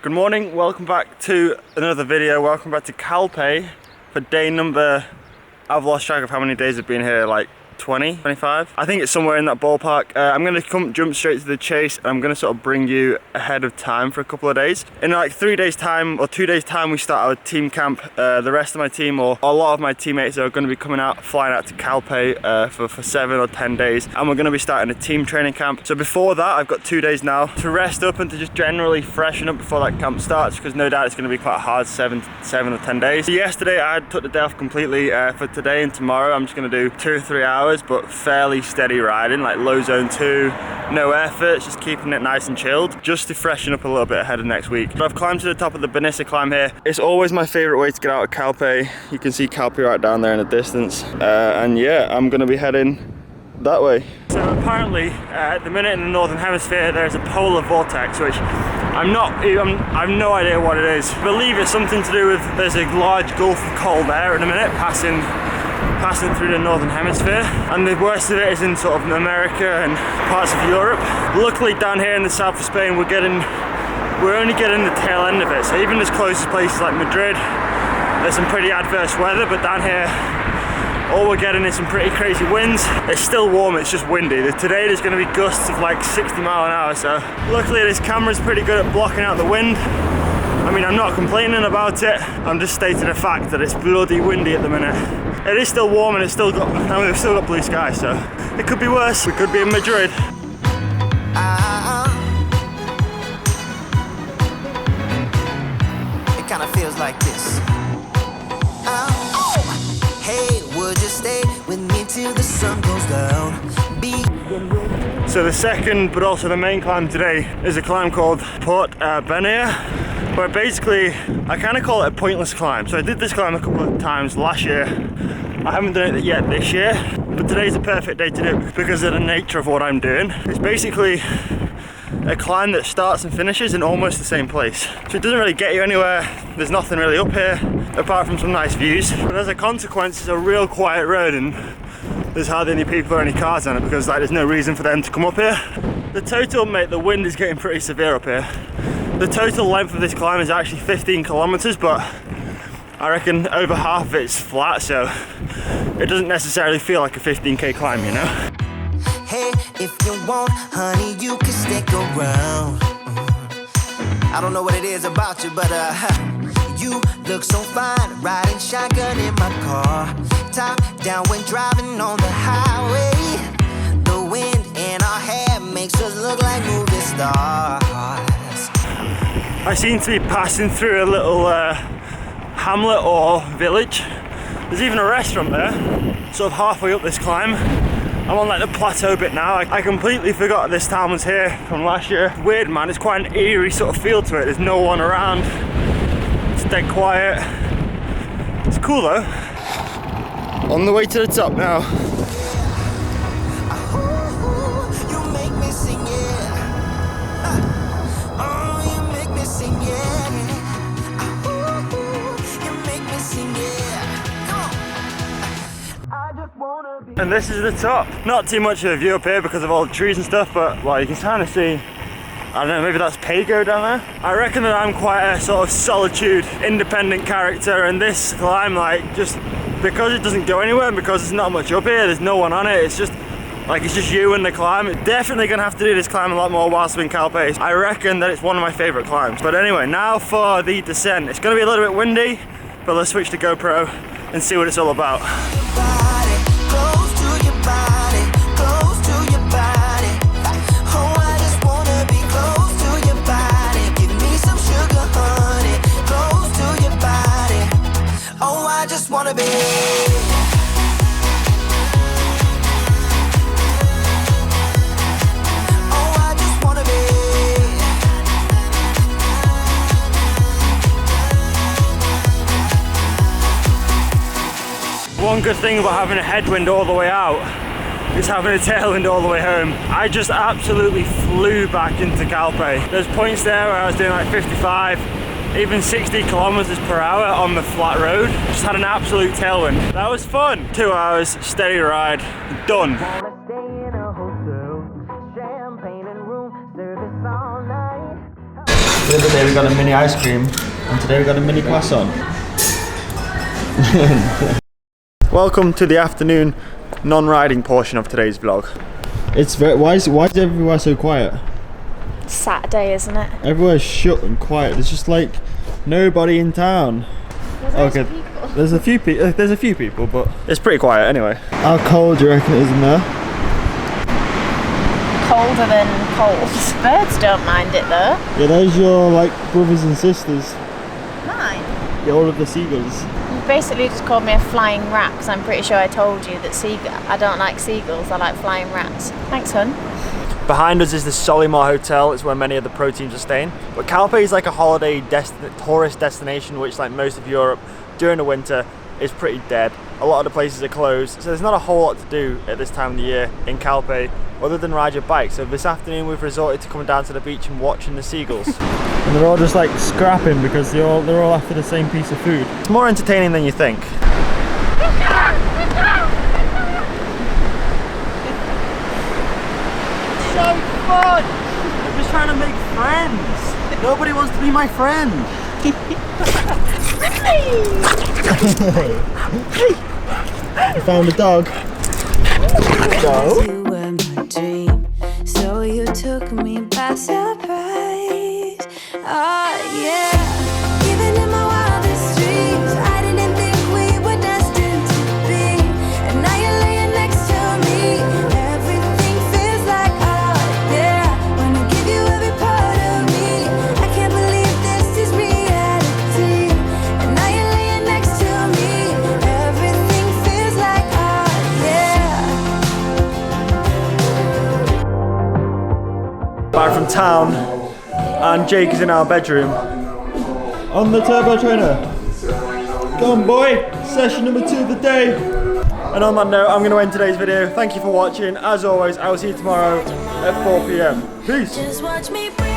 Good morning, welcome back to another video. Welcome back to CALPE for day number, I've lost track of how many days I've been here, like 20, 25? I think it's somewhere in that ballpark. I'm going to jump straight to the chase, and I'm going to sort of bring you ahead of time for a couple of days. In like 3 days time or 2 days time, we start our team camp. The rest of my team, or a lot of my teammates, are going to be flying out to CALPE for 7 or 10 days, and we're going to be starting a team training camp. So before that, I've got 2 days now to rest up and to just generally freshen up before that camp starts, because no doubt it's going to be quite hard 7 or 10 days. So yesterday I took the day off completely. For today and tomorrow I'm just going to do 2 or 3 hours, but fairly steady riding, like low zone 2, no effort, just keeping it nice and chilled, just to freshen up a little bit ahead of next week. But I've climbed to the top of the Banissa climb here. It's always my favorite way to get out of CALPE. You can see CALPE right down there in the distance, and yeah, I'm going to be heading that way. So apparently at the minute in the northern hemisphere there's a polar vortex, which I have no idea what it is. I believe it's something to do with, there's a large gulf of cold air at the minute passing through the northern hemisphere, and the worst of it is in sort of America and parts of Europe. Luckily down here in the south of Spain we're only getting the tail end of it, so even as close as places like Madrid there's some pretty adverse weather, but down here all we're getting is some pretty crazy winds. It's still warm, it's just windy. Today there's going to be gusts of like 60 miles an hour, so luckily this camera's pretty good at blocking out the wind. I mean, I'm not complaining about it, I'm just stating a fact that it's bloody windy at the minute. It is still warm and we've still got blue sky, so it could be worse. We could be in Madrid. It kind of feels like this. Hey, would you stay with me till the sun goes down? So the second, but also the main climb today is a climb called Port Benea, where basically I kind of call it a pointless climb. So I did this climb a couple of times last year. I haven't done it yet this year, but today's a perfect day to do it because of the nature of what I'm doing. It's basically a climb that starts and finishes in almost the same place. So it doesn't really get you anywhere. There's nothing really up here apart from some nice views. But as a consequence, it's a real quiet road and there's hardly any people or any cars on it because like there's no reason for them to come up here. The total, mate, the wind is getting pretty severe up here. The total length of this climb is actually 15 kilometres, but I reckon over half of it's flat, so it doesn't necessarily feel like a 15k climb, you know? Hey, if you want, honey, you can stick around. I don't know what it is about you, but you look so fine, riding shotgun in my car, top down when driving on the highway. The wind in our hair makes us look like movie stars. I seem to be passing through a little hamlet or village. There's even a restaurant there, sort of halfway up this climb. I'm on like the plateau bit now. I completely forgot this town was here from last year. Weird, man, it's quite an eerie sort of feel to it. There's no one around, it's dead quiet. It's cool though. On the way to the top now. And this is the top. Not too much of a view up here because of all the trees and stuff, but well, you can kind of see, I don't know, maybe that's Pago down there. I reckon that I'm quite a sort of solitude, independent character, and this climb, like, just because it doesn't go anywhere and because there's not much up here, there's no one on it, it's just you and the climb. It's definitely gonna have to do this climb a lot more whilst we're in CALPE. I reckon that it's one of my favorite climbs. But anyway, now for the descent. It's gonna be a little bit windy, but let's switch to GoPro and see what it's all about. Wanna be. Oh, I just wanna be. One good thing about having a headwind all the way out is having a tailwind all the way home. I just absolutely flew back into CALPE. There's points there where I was doing like 55, even 60 kilometers per hour on the flat road. Just had an absolute tailwind. That was fun. 2 hours, steady ride, done. The Yesterday we got a mini ice cream, and today we got a mini croissant. Welcome to the afternoon non-riding portion of today's vlog. It's very, why is everywhere so quiet? It's Saturday, isn't it? Everywhere's shut and quiet. There's just like nobody in town. Okay, there's a few people, but it's pretty quiet anyway. How cold do you reckon it is in there? Colder than cold. Birds don't mind it though. Yeah, there's your like brothers and sisters. Mine? Yeah, all of the seagulls. You basically just called me a flying rat because I'm pretty sure I told you that I don't like seagulls, I like flying rats. Thanks, hun. Behind us is the Solimar Hotel. It's where many of the pro teams are staying. But CALPE is like a holiday tourist destination, which like most of Europe during the winter is pretty dead. A lot of the places are closed, so there's not a whole lot to do at this time of the year in CALPE other than ride your bike. So this afternoon we've resorted to coming down to the beach and watching the seagulls. And they're all just like scrapping because they're all after the same piece of food. It's more entertaining than you think. So fun! I'm just trying to make friends. Nobody wants to be my friend. I found a dog. Go. You were my dream, so you took me by surprise. Oh yeah, even in my wildest dreams, I didn't think we were destined to be. And now you're laying next to me. Everything feels like oh yeah. Wanna give you every part of me. I can't believe this is reality. And now you're laying next to me. Everything feels like oh yeah. Back from town, and Jake is in our bedroom on the turbo trainer. Go on, boy! Session number 2 of the day. And on that note, I'm going to end today's video. Thank you for watching. As always, I will see you tomorrow at 4 PM. Peace. Just watch me breathe.